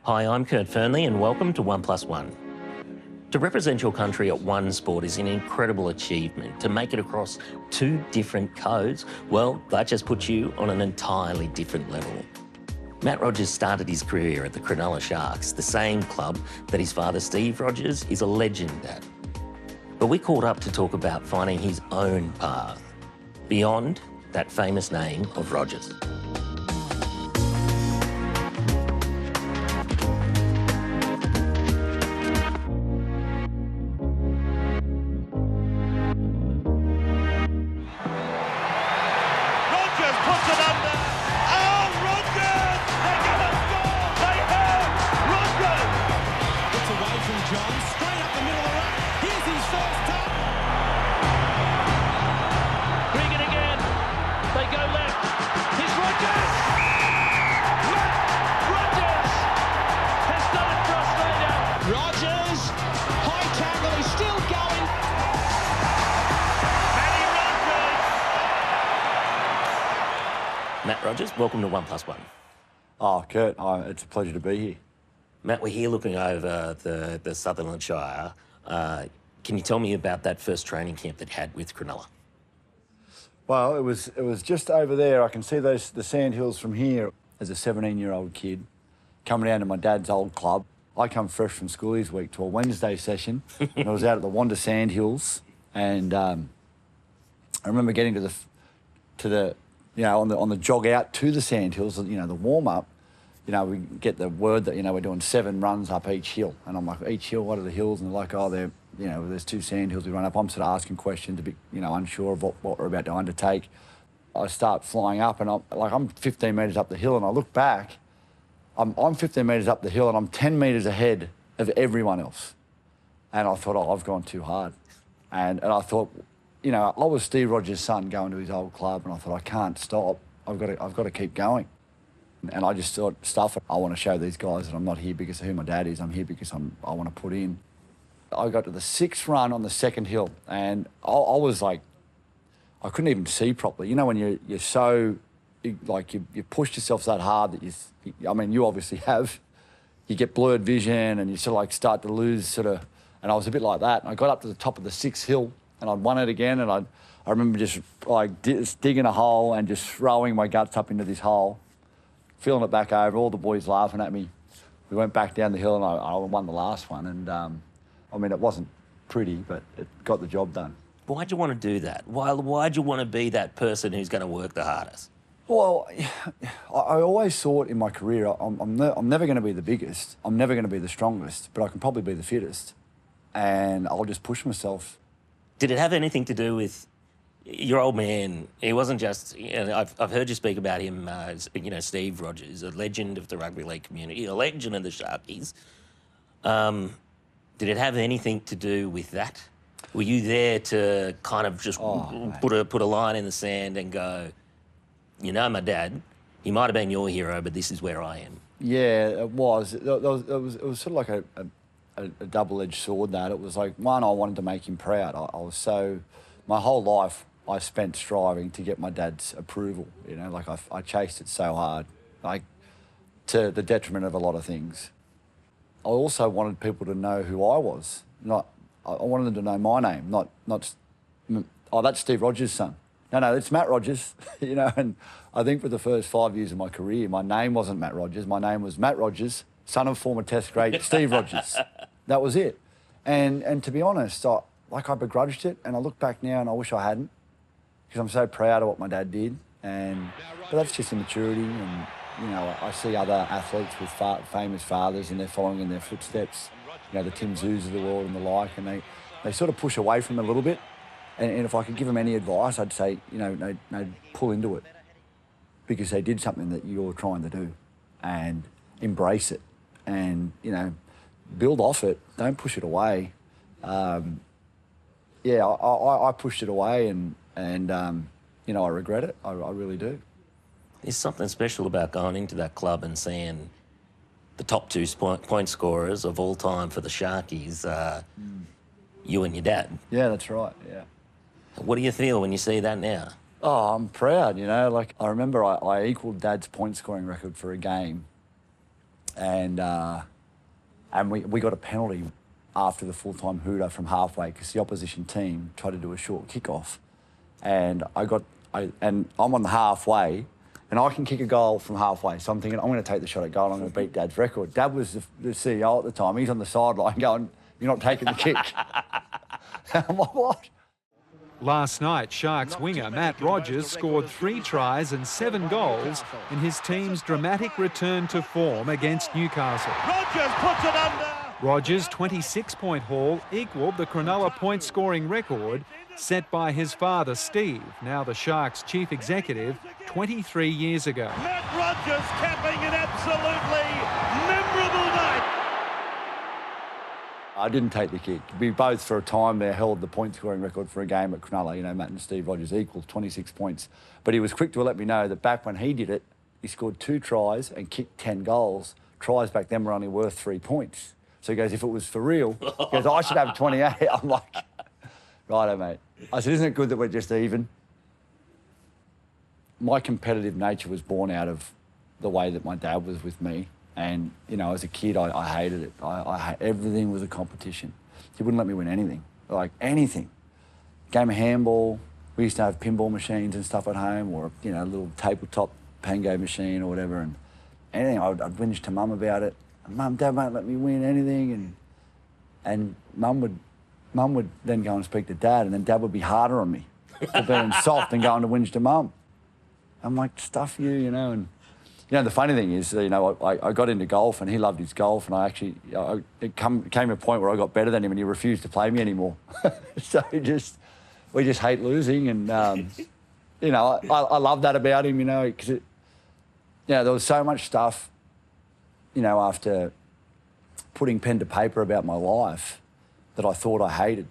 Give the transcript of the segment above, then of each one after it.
Hi, I'm Kurt Fernley and welcome to 1+1. To represent your country at one sport is an incredible achievement. To make it across two different codes, well, that just puts you on an entirely different level. Matt Rogers started his career at the Cronulla Sharks, the same club that his father Steve Rogers is a legend at. But we caught up to talk about finding his own path beyond that famous name of Rogers. Matt Rogers, welcome to 1+1. Oh, Kurt, it's a pleasure to be here. Matt, we're here looking over the Sutherland Shire. Can you tell me about that first training camp that you had with Cronulla? Well, it was just over there. I can see the sandhills from here. As a 17-year-old kid, coming down to my dad's old club. I come fresh from schoolies week to a Wednesday session, and I was out at the Wanda Sandhills, and I remember getting to the on the jog out to the Sandhills, the warm-up, we get the word that, we're doing 7 runs up each hill. And I'm like, each hill, what are the hills? And they're like, oh, they're, there's 2 sandhills we run up. I'm sort of asking questions, a bit, unsure of what we're about to undertake. I start flying up and I'm 15 metres up the hill, and I look back, I'm 15 metres up the hill and I'm 10 metres ahead of everyone else. And I thought, oh, I've gone too hard. And I thought, I was Steve Rogers' son going to his old club, and I thought, I can't stop. I've got to keep going. And I just thought, stuff it. I want to show these guys that I'm not here because of who my dad is. I'm here because I want to put in. I got to the 6th run on the 2nd hill, and I was like, I couldn't even see properly. When you're so, like, you pushed yourself that hard that you obviously have. You get blurred vision and you sort of like start to lose and I was a bit like that. And I got up to the top of the 6th hill, and I'd won it again, and I remember just like digging a hole and just throwing my guts up into this hole, feeling it back over, all the boys laughing at me. We went back down the hill and I won the last one, and it wasn't pretty, but it got the job done. Why'd you want to do that? Why'd you want to be that person who's going to work the hardest? Well, I always thought in my career, I'm never going to be the biggest, I'm never going to be the strongest, but I can probably be the fittest, and I'll just push myself. Did it have anything to do with your old man? He wasn't just, I've heard you speak about him, Steve Rogers, a legend of the rugby league community, a legend of the Sharkies. Did it have anything to do with that? Were you there to kind of just put a line in the sand and go, my dad, he might have been your hero, but this is where I am? Yeah, it was. It was sort of like a double-edged sword, that. It was like, one, I wanted to make him proud. My whole life I spent striving to get my dad's approval, I chased it so hard, to the detriment of a lot of things. I also wanted people to know who I was. I wanted them to know my name, not that's Steve Rogers' son. No, it's Matt Rogers, and I think for the first 5 years of my career, my name wasn't Matt Rogers. My name was Matt Rogers, son of former Test great Steve Rogers. That was it. And to be honest, I begrudged it, and I look back now and I wish I hadn't, because I'm so proud of what my dad did. But that's just immaturity, and, I see other athletes with famous fathers and they're following in their footsteps, the Tim Zoos of the world and the like, and they sort of push away from it a little bit. And if I could give them any advice, I'd say, no, pull into it, because they did something that you're trying to do, and embrace it, and, build off it. Don't push it away. I pushed it away, and I regret it. I really do. There's something special about going into that club and seeing the top 2 point scorers of all time for the Sharkies, you and your dad. Yeah, that's right, yeah. What do you feel when you see that now? Oh, I'm proud, I remember I equalled Dad's point scoring record for a game and we got a penalty after the full-time hooter from halfway because the opposition team tried to do a short kickoff, and I'm on the halfway, and I can kick a goal from halfway. So I'm thinking, I'm going to take the shot at goal. I'm going to beat Dad's record. Dad was the CEO at the time. He's on the sideline going, "You're not taking the kick." I'm like, what? Last night, Sharks winger Matt Rogers scored 3 tries and 7 goals in his team's dramatic return to form against Newcastle. Rogers puts it under. Rogers' 26-point haul equalled the Cronulla point-scoring record set by his father, Steve, now the Sharks' chief executive, 23 years ago. Matt Rogers capping an absolutely memorable night. I didn't take the kick. We both, for a time there, held the point-scoring record for a game at Cronulla. You know, Matt and Steve Rogers equals 26 points. But he was quick to let me know that back when he did it, he scored 2 tries and kicked 10 goals. Tries back then were only worth 3 points. So he goes, if it was for real, he goes, I should have 28. I'm like, righto, mate. I said, isn't it good that we're just even? My competitive nature was born out of the way that my dad was with me. And, you know, as a kid, I hated it. Everything was a competition. He wouldn't let me win anything, like anything. Game of handball, we used to have pinball machines and stuff at home, or, you know, a little tabletop pango machine or whatever. And anything, I'd whinge to Mum about it. Mum, Dad won't let me win anything. And Mum would then go and speak to Dad, and then Dad would be harder on me for being soft and going to whinge to Mum. I'm like, stuff you, you know. And, you know, the funny thing is, you know, I got into golf, and he loved his golf, and it came a point where I got better than him, and he refused to play me anymore. So we just hate losing, and, you know, I love that about him, you know, because, you know, there was so much stuff, you know, after putting pen to paper about my life that I thought I hated.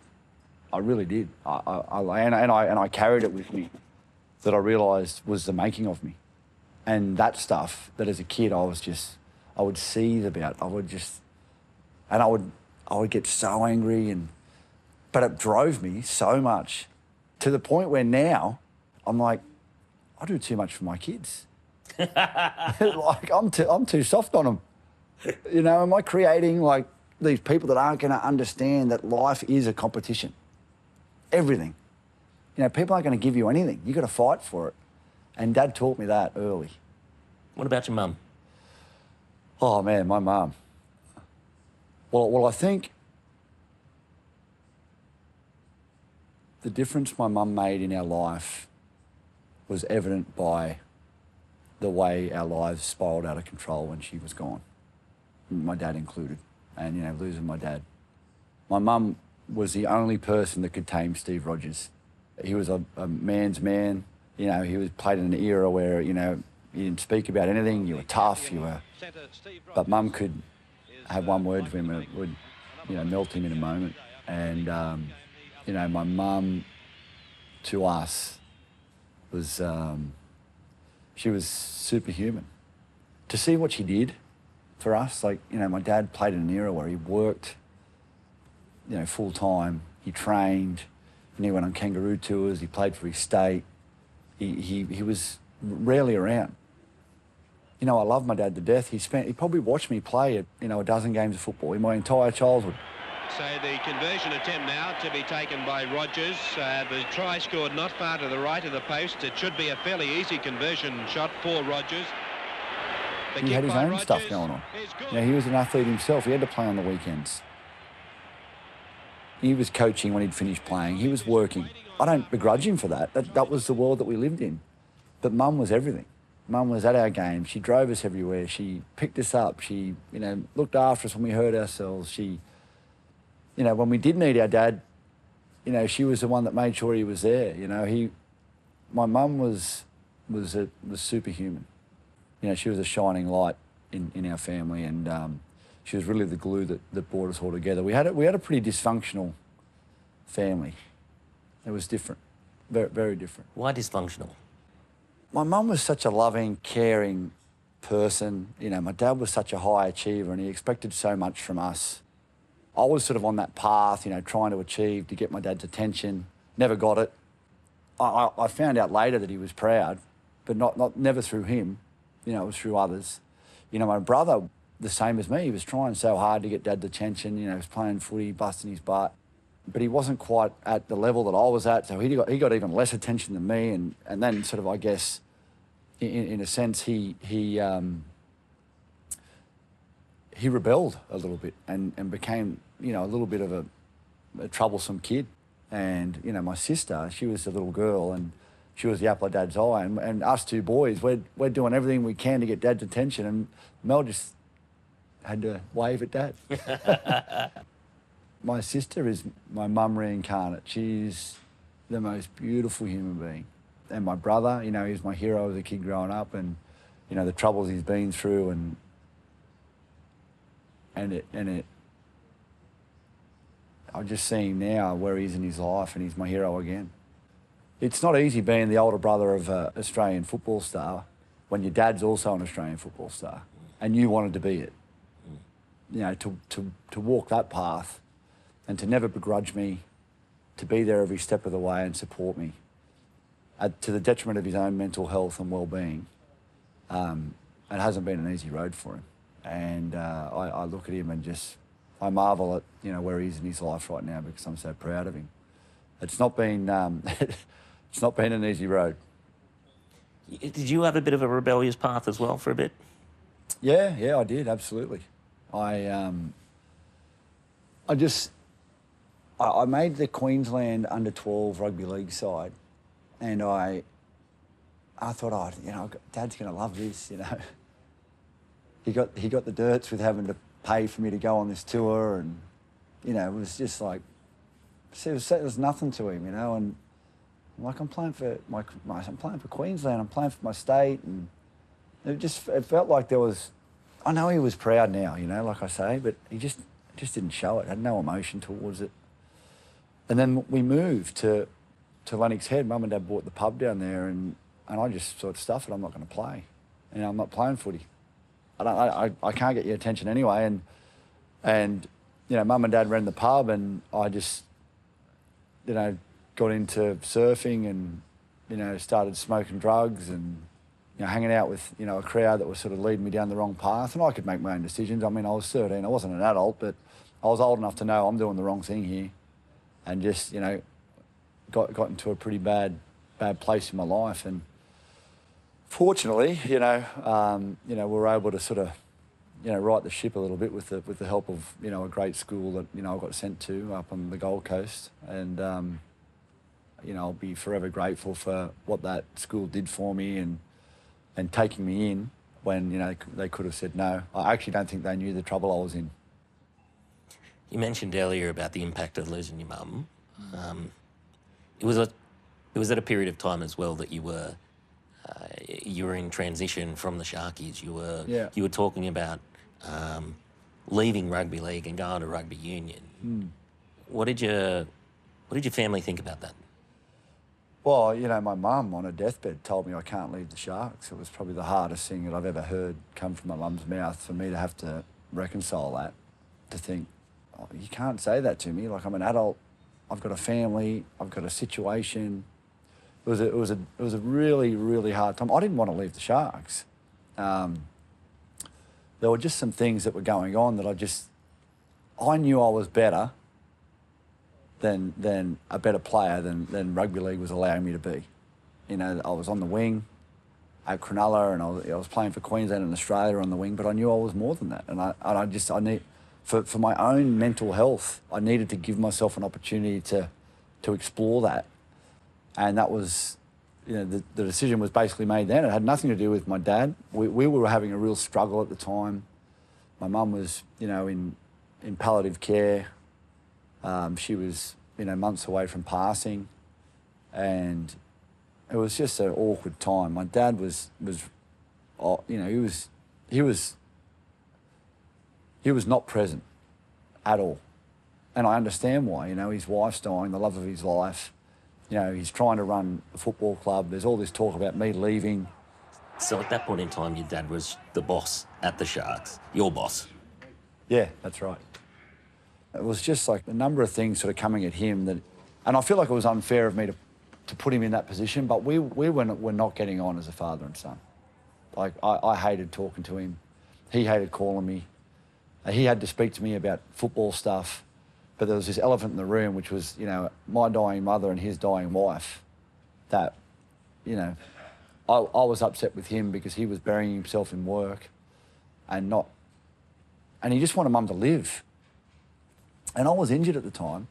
I really did. And I carried it with me, that I realised was the making of me. And that stuff that as a kid I would seethe about. I would get so angry, but it drove me so much to the point where now I'm like, I do too much for my kids. Like I'm too soft on them. You know, am I creating like these people that aren't going to understand that life is a competition? Everything. You know, people aren't going to give you anything. You've got to fight for it. And Dad taught me that early. What about your mum? Oh, man, my mum. Well, I think the difference my mum made in our life was evident by the way our lives spiraled out of control when she was gone, my dad included, and, you know, losing my dad. My mum was the only person that could tame Steve Rogers. He was a man's man. You know, he was played in an era where, you know, you didn't speak about anything, you were tough, but Mum could have one word to him and it would, you know, melt him in a moment. And, you know, my mum, to us, was, she was superhuman. To see what she did for us, like, you know, my dad played in an era where he worked, you know, full time, he trained, and he went on kangaroo tours, he played for his state. He was rarely around. You know, I love my dad to death. He probably watched me play at, you know, a dozen games of football in my entire childhood. So the conversion attempt now to be taken by Rogers. The try scored not far to the right of the post. It should be a fairly easy conversion shot for Rogers. He had his own stuff going on. You know, he was an athlete himself. He had to play on the weekends. He was coaching when he'd finished playing. He was working. I don't begrudge him for that. That was the world that we lived in. But Mum was everything. Mum was at our games. She drove us everywhere. She picked us up. She, you know, looked after us when we hurt ourselves. She, you know, when we did need our dad, you know, she was the one that made sure he was there. You know, my mum was superhuman. You know, she was a shining light in our family, and she was really the glue that brought us all together. We had a pretty dysfunctional family. It was different, very, very different. Why dysfunctional? My mum was such a loving, caring person. You know, my dad was such a high achiever, and he expected so much from us. I was sort of on that path, you know, trying to achieve, to get my dad's attention. Never got it. I found out later that he was proud, but never through him. You know, it was through others. You know, my brother the same as me. He was trying so hard to get Dad's attention. You know, he was playing footy, busting his butt, but he wasn't quite at the level that I was at. So he got even less attention than me, and then sort of, I guess, in a sense, he rebelled a little bit and became, you know, a little bit of a troublesome kid. And, you know, my sister, she was a little girl and she was the apple of Dad's eye. And us two boys, we're doing everything we can to get Dad's attention. And Mel just had to wave at Dad. My sister is my mum reincarnate. She's the most beautiful human being. And my brother, you know, he was my hero as a kid growing up, and, you know, the troubles he's been through and I'm just seeing now where he is in his life, and he's my hero again. It's not easy being the older brother of an Australian football star when your dad's also an Australian football star and you wanted to be it. You know, to walk that path and to never begrudge me, to be there every step of the way and support me to the detriment of his own mental health and well-being. It hasn't been an easy road for him. And I look at him and just, I marvel at, you know, where he is in his life right now, because I'm so proud of him. It's not been, it's not been an easy road. Did you have a bit of a rebellious path as well for a bit? Yeah, I did, absolutely. I made the Queensland under-12 rugby league side, and I thought, oh, you know, Dad's going to love this, you know. He got the dirts with having to pay for me to go on this tour, and, you know, it was just like, there was nothing to him, you know. And I'm like, I'm playing for Queensland, I'm playing for my state, and it felt like there was. I know he was proud now, you know, like I say, but he just didn't show it. Had no emotion towards it. And then we moved to Lennox Head. Mum and Dad bought the pub down there, and I just sort of stuffed it. I'm not going to play. You know, I'm not playing footy. I can't get your attention anyway. And you know, Mum and Dad ran the pub, and I just, you know, got into surfing and, you know, started smoking drugs and, you know, hanging out with, you know, a crowd that was sort of leading me down the wrong path. And I could make my own decisions. I mean, I was 13. I wasn't an adult, but I was old enough to know I'm doing the wrong thing here. And just, you know, got into a pretty bad place in my life. And fortunately, you know, we were able to sort of, you know, right the ship a little bit with the help of, you know, a great school that, you know, I got sent to up on the Gold Coast. And, you know, I'll be forever grateful for what that school did for me and taking me in when, you know, they could have said no. I actually don't think they knew the trouble I was in. You mentioned earlier about the impact of losing your mum. It was at a period of time as well that you were in transition from the Sharkies. You were talking about leaving rugby league and going to rugby union. What did your family think about that? Well, you know, my mum on her deathbed told me I can't leave the Sharks. It was probably the hardest thing that I've ever heard come from my mum's mouth, for me to have to reconcile that, to think, oh, you can't say that to me. Like, I'm an adult, I've got a family, I've got a situation. It was a really, really hard time. I didn't want to leave the Sharks. There were just some things that were going on that I knew I was better than a better player than rugby league was allowing me to be. You know, I was on the wing at Cronulla, and I was playing for Queensland and Australia on the wing, but I knew I was more than that. And I need, for my own mental health, I needed to give myself an opportunity to explore that. And that was, you know, the decision was basically made then. It had nothing to do with my dad. We were having a real struggle at the time. My mum was, you know, in palliative care. She was, you know, months away from passing, and it was just an awkward time. My dad was, you know, he was not present at all, and I understand why. You know, his wife's dying, the love of his life. You know, he's trying to run a football club. There's all this talk about me leaving. So at that point in time, your dad was the boss at the Sharks, your boss. Yeah, that's right. It was just like a number of things sort of coming at him that, and I feel like it was unfair of me to put him in that position, but we were not getting on as a father and son. Like, I hated talking to him. He hated calling me. He had to speak to me about football stuff, but there was this elephant in the room, which was, you know, my dying mother and his dying wife, that, you know, I was upset with him because he was burying himself in work and he just wanted Mum to live. And I was injured at the time,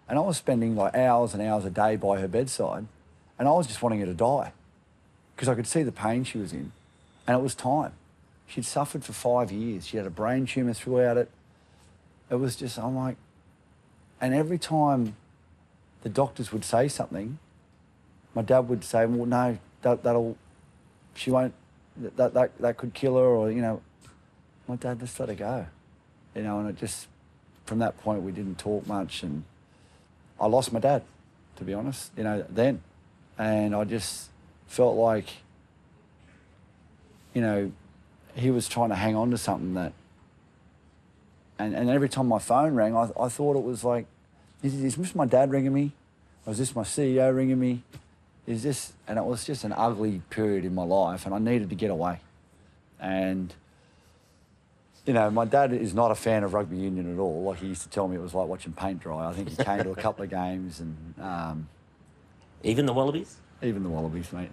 and I was spending like hours and hours a day by her bedside, and I was just wanting her to die because I could see the pain she was in, and it was time. She'd suffered for 5 years. She had a brain tumour throughout it. It was just, I'm like, and every time the doctors would say something, my dad would say, well, no, she won't, that could kill her, or, you know, my dad, just let her go. You know, and it just, from that point, we didn't talk much, and I lost my dad, to be honest, you know, then. And I just felt like, you know, he was trying to hang on to something that, and every time my phone rang, I thought it was like, is this my dad ringing me? Or is this my CEO ringing me? Is this, and it was just an ugly period in my life, and I needed to get away. And, you know, my dad is not a fan of rugby union at all. Like, he used to tell me it was like watching paint dry. I think he came to a couple of games, and... Even the Wallabies? Even the Wallabies, mate.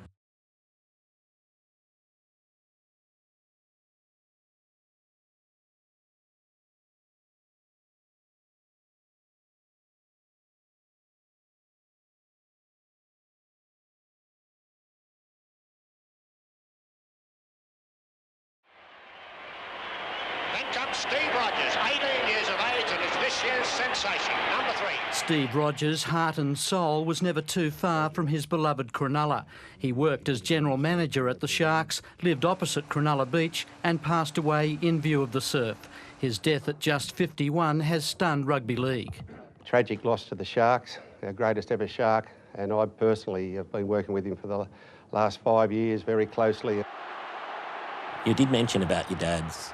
Comes Steve Rogers, 18 years of age, and is this year's sensation, number 3. Steve Rogers' heart and soul was never too far from his beloved Cronulla. He worked as general manager at the Sharks, lived opposite Cronulla Beach and passed away in view of the surf. His death at just 51 has stunned rugby league. Tragic loss to the Sharks, our greatest ever Shark, and I personally have been working with him for the last 5 years very closely. You did mention about your dad's.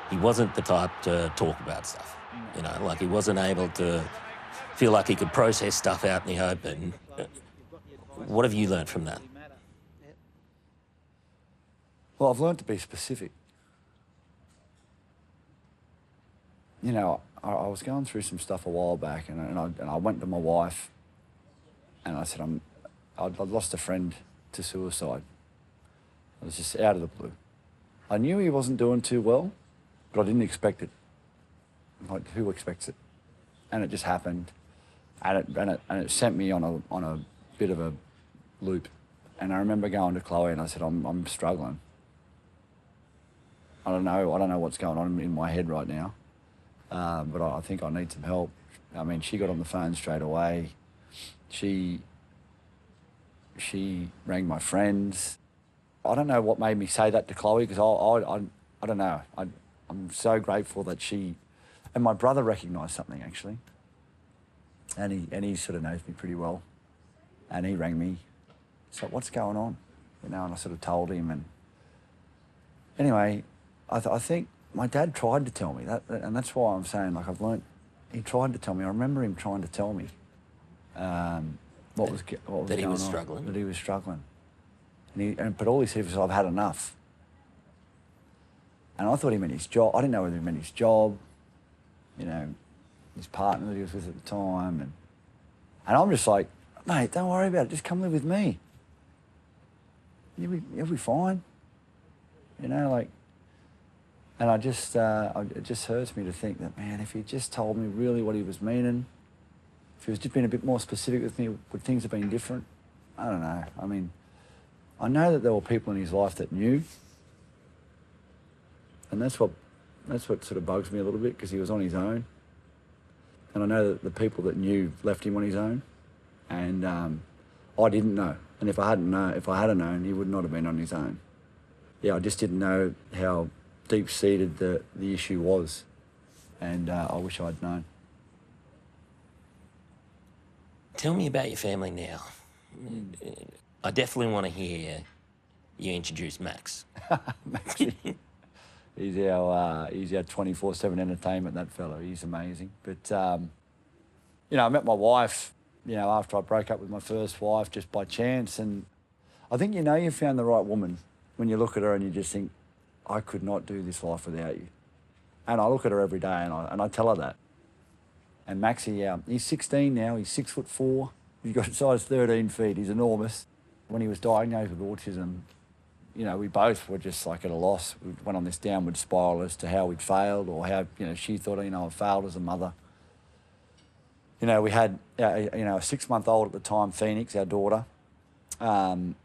He wasn't the type to talk about stuff, you know, like he wasn't able to feel like he could process stuff out in the open. What have you learnt from that? Well, I've learnt to be specific. You know, I was going through some stuff a while back, and I went to my wife and I said, I'd lost a friend to suicide. It was just out of the blue. I knew he wasn't doing too well, but I didn't expect it. Like, who expects it? And it just happened, and it sent me on a bit of a loop. And I remember going to Chloe and I said, I'm struggling. I don't know what's going on in my head right now, but I think I need some help. I mean, she got on the phone straight away. She rang my friends. I don't know what made me say that to Chloe, because I don't know. I'm so grateful that she, and my brother recognised something actually, and he sort of knows me pretty well, and he rang me. So what's going on, you know? And I sort of told him, and anyway, I think my dad tried to tell me that, and that's why I'm saying, like, I've learnt. He tried to tell me. I remember him trying to tell me what was that going he was on, struggling. That he was struggling, but all he said was, "I've had enough." And I thought he meant his job. I didn't know whether he meant his job, you know, his partner that he was with at the time. And I'm just like, mate, don't worry about it. Just come live with me. You'll be fine. You know, like, and it just hurts me to think that, man, if he just told me really what he was meaning, if he was just being a bit more specific with me, would things have been different? I don't know. I mean, I know that there were people in his life that knew, and that's what sort of bugs me a little bit, because he was on his own. And I know that the people that knew left him on his own, and I didn't know. And if I had known, he would not have been on his own. Yeah, I just didn't know how deep-seated the issue was, and I wish I'd known. Tell me about your family now. I definitely want to hear you introduce Max. Max. He's our 24/7 entertainment, that fellow. He's amazing. But, you know, I met my wife, you know, after I broke up with my first wife, just by chance. And I think, you know, you found the right woman when you look at her and you just think, I could not do this life without you. And I look at her every day and I tell her that. And Maxie, he's 16 now, he's 6'4", he's got a size 13 feet, he's enormous. When he was diagnosed with autism, you know, we both were just like at a loss. We went on this downward spiral as to how we'd failed or how, you know, she thought, you know, I failed as a mother. You know, we had, you know, a 6-month-old at the time, Phoenix, our daughter. And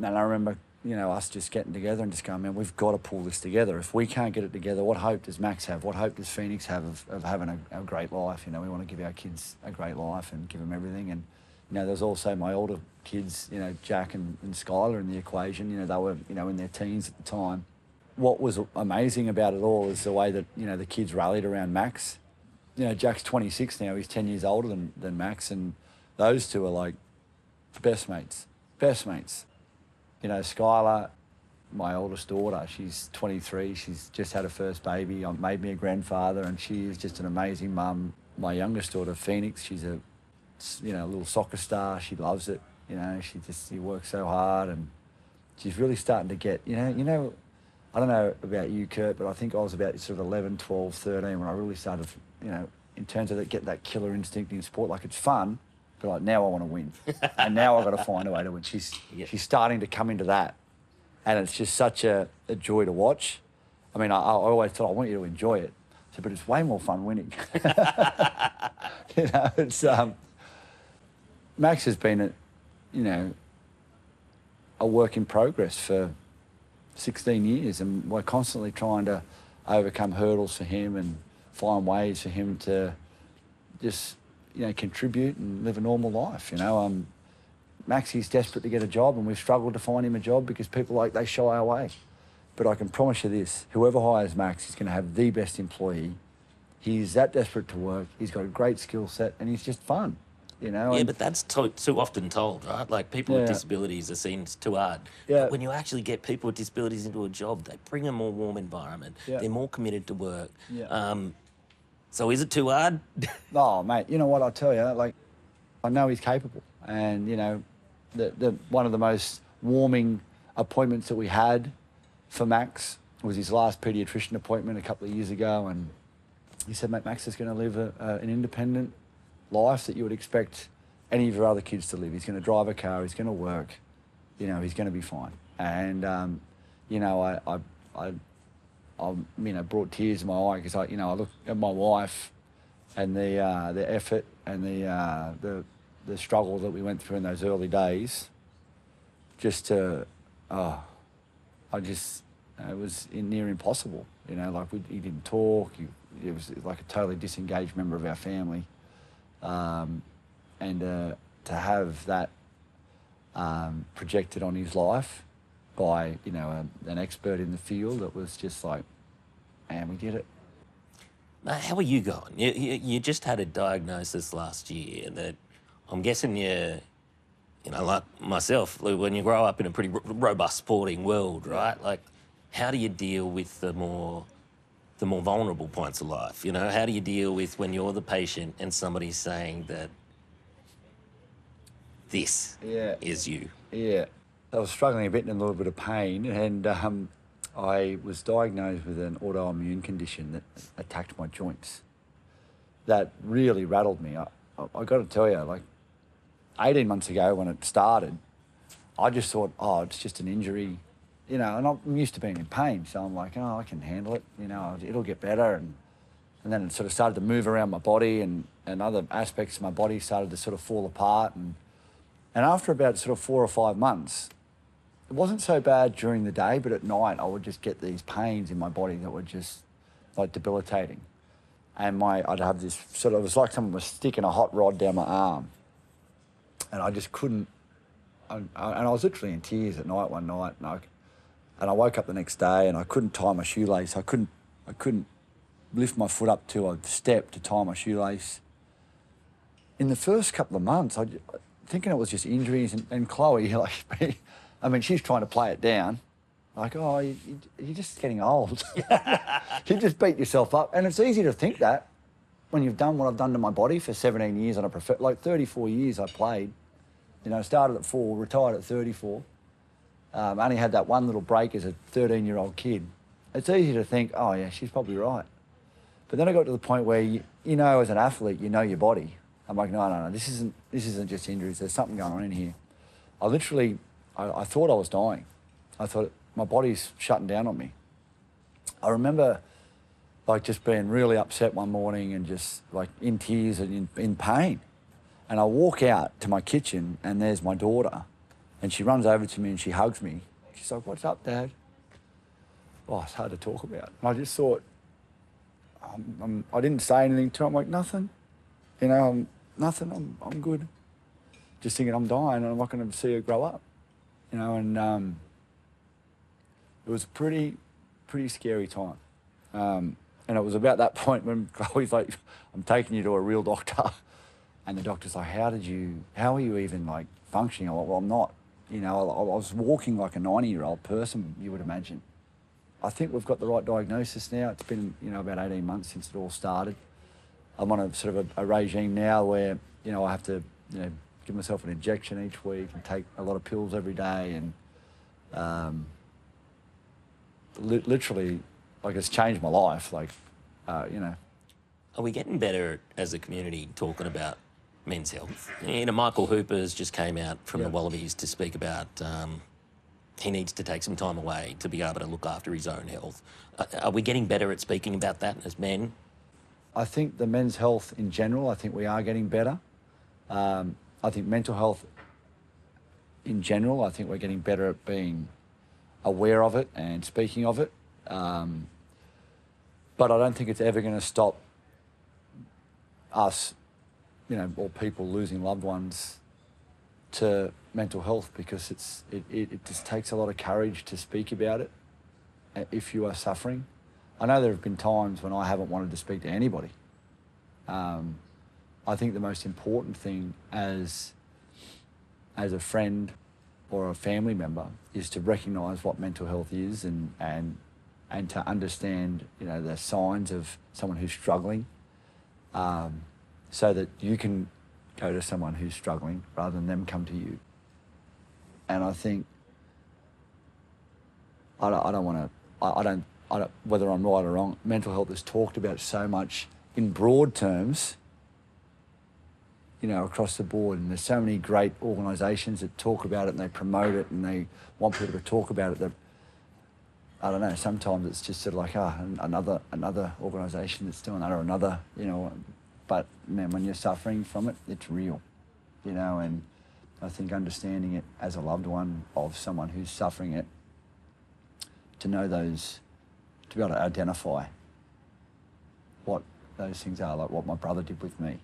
I remember, you know, us just getting together and just going, man, we've got to pull this together. If we can't get it together, what hope does Max have? What hope does Phoenix have of having a great life? You know, we want to give our kids a great life and give them everything. And, you know, there's also my older kids, you know, Jack and Skylar in the equation. You know, they were, you know, in their teens at the time. What was amazing about it all is the way that, you know, the kids rallied around Max. You know, Jack's 26 now. He's 10 years older than Max. And those two are like best mates. You know, Skylar, my oldest daughter, she's 23. She's just had her first baby. I made me a grandfather, and she is just an amazing mum. My youngest daughter, Phoenix, she's a, you know, little soccer star. She loves it. You know, she works so hard, and she's really starting to get, you know, I don't know about you, Kurt, but I think I was about sort of 11, 12, 13 when I really started, you know, in terms of getting that killer instinct in sport. Like, it's fun, but like, now I want to win. And now I've got to find a way to win. She's starting to come into that. And it's just such a joy to watch. I mean, I always thought, I want you to enjoy it. So, but it's way more fun winning. You know, it's, Max has been, you know, a work in progress for 16 years. And we're constantly trying to overcome hurdles for him and find ways for him to just, you know, contribute and live a normal life, you know. Maxie's desperate to get a job, and we've struggled to find him a job because people, they shy away. But I can promise you this, whoever hires Max is going to have the best employee. He's that desperate to work. He's got a great skill set, and he's just fun, you know. Yeah, but that's too often told, right? Like, people with disabilities are seen as too hard. Yeah. But when you actually get people with disabilities into a job, they bring a more warm environment. Yeah. They're more committed to work. Yeah. So is it too hard? Oh, mate, you know what, I'll tell you, like, I know he's capable. And, you know, one of the most warming appointments that we had for Max was his last paediatrician appointment a couple of years ago. And he said, mate, Max is going to live an independent life that you would expect any of your other kids to live. He's going to drive a car, he's going to work, you know, he's going to be fine. And, you know, I you know, brought tears to my eye because I look at my wife and the effort and the struggle that we went through in those early days. Just to, it was near impossible. You know, like he didn't talk. He was like a totally disengaged member of our family, and to have that projected on his life by, you know, an expert in the field, it was just like, man, we did it. How are you going? You just had a diagnosis last year that I'm guessing you know, like myself, when you grow up in a pretty robust sporting world, right? Like, how do you deal with the more vulnerable points of life? You know, how do you deal with when you're the patient and somebody's saying that this is you? Yeah. I was struggling a bit and a little bit of pain, and I was diagnosed with an autoimmune condition that attacked my joints. That really rattled me. I got to tell you, like, 18 months ago when it started, I just thought, oh, it's just an injury, you know, and I'm used to being in pain, so I'm like, oh, I can handle it, you know, it'll get better. And then it sort of started to move around my body, and other aspects of my body started to sort of fall apart. And after about sort of 4 or 5 months, it wasn't so bad during the day, but at night I would just get these pains in my body that were just like debilitating. And I'd have this sort of, it was like someone was sticking a hot rod down my arm. And I just couldn't, and I was literally in tears at night one night. And I woke up the next day and I couldn't tie my shoelace. I couldn't lift my foot up to a step to tie my shoelace. In the first couple of months, thinking it was just injuries, and Chloe, like, I mean, she's trying to play it down. Like, oh, you're just getting old. You just beat yourself up. And it's easy to think that when you've done what I've done to my body for 17 years, and I prefer, like 34 years I played. You know, started at 4, retired at 34. Only had that one little break as a 13-year-old kid. it's easy to think, oh yeah, she's probably right. But then I got to the point where you know, as an athlete, you know your body. I'm like, no, this isn't just injuries. There's something going on in here. I thought I was dying. I thought my body's shutting down on me. I remember like just being really upset one morning and just like in tears and in pain. And I walk out to my kitchen and there's my daughter and she runs over to me and she hugs me. She's like, what's up, Dad? Oh, it's hard to talk about. And I just thought, I didn't say anything to her. I'm like, nothing. You know, nothing, I'm good. Just thinking I'm dying and I'm not going to see her grow up. You know, and it was a pretty scary time. And it was about that point when Chloe's like, I'm taking you to a real doctor. And the doctor's like, how are you even like functioning? I'm like, well, I'm not. You know, I was walking like a 90-year-old person, you would imagine. I think we've got the right diagnosis now. It's been, you know, about 18 months since it all started. I'm on a sort of a regime now where, you know, I have to, you know, give myself an injection each week and take a lot of pills every day. And literally, like, it's changed my life. Like, you know. Are we getting better as a community talking about men's health? You know, Michael Hooper's just came out from the Wallabies to speak about he needs to take some time away to be able to look after his own health. Are we getting better at speaking about that as men? I think the men's health in general, I think we are getting better. I think mental health in general, I think we're getting better at being aware of it and speaking of it. But I don't think it's ever going to stop us, you know, or people losing loved ones to mental health, because it just takes a lot of courage to speak about it if you are suffering. I know there have been times when I haven't wanted to speak to anybody. I think the most important thing as a friend or a family member is to recognise what mental health is and to understand, you know, the signs of someone who's struggling, so that you can go to someone who's struggling rather than them come to you. And I think I don't, whether I'm right or wrong, mental health is talked about so much in broad terms, you know, across the board. And there's so many great organisations that talk about it and they promote it and they want people to talk about it. That, I don't know, sometimes it's just sort of like, another organisation that's doing that, or another, you know. But, man, when you're suffering from it, it's real, you know. And I think understanding it as a loved one of someone who's suffering it, to know those, to be able to identify what those things are, like what my brother did with me,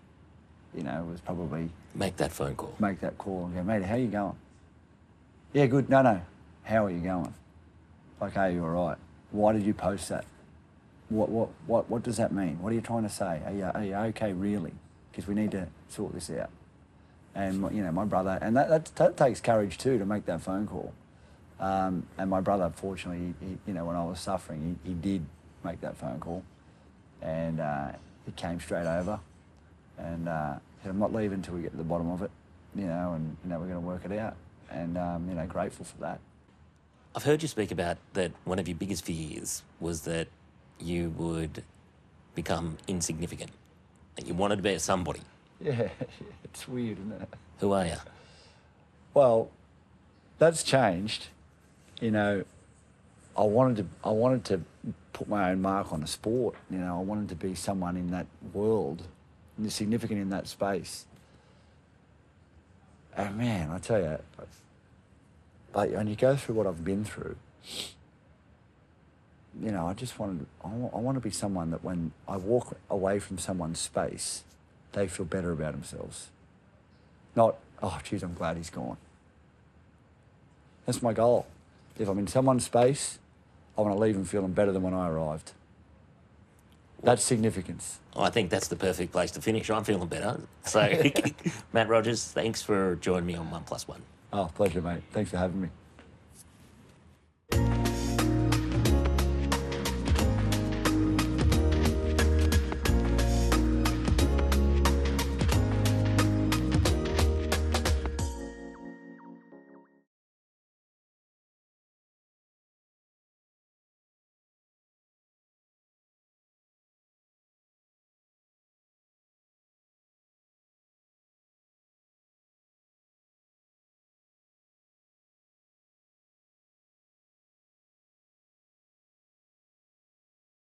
you know, was probably... Make that phone call. Make that call and go, mate, how you going? Yeah, good. No. How are you going? Like, are you all right? Why did you post that? What does that mean? What are you trying to say? Are you okay, really? Because we need to sort this out. And, you know, my brother... And that takes courage, too, to make that phone call. And my brother, fortunately, he, you know, when I was suffering, he did make that phone call. And he came straight over and said, I'm not leaving until we get to the bottom of it, you know, and, you know, we're going to work it out. And, you know, grateful for that. I've heard you speak about that one of your biggest fears was that you would become insignificant, that you wanted to be a somebody. Yeah, it's weird, isn't it? Who are you? Well, that's changed. You know, I wanted to put my own mark on a sport. You know, I wanted to be someone in that world, and significant in that space. And man, I tell you, but when you go through what I've been through, you know, I want to be someone that when I walk away from someone's space, they feel better about themselves. Not, oh, geez, I'm glad he's gone. That's my goal. If I'm in someone's space, I want to leave them feeling better than when I arrived. That's significance. I think that's the perfect place to finish. I'm feeling better. So, Matt Rogers, thanks for joining me on 1+1. Oh, pleasure, mate. Thanks for having me.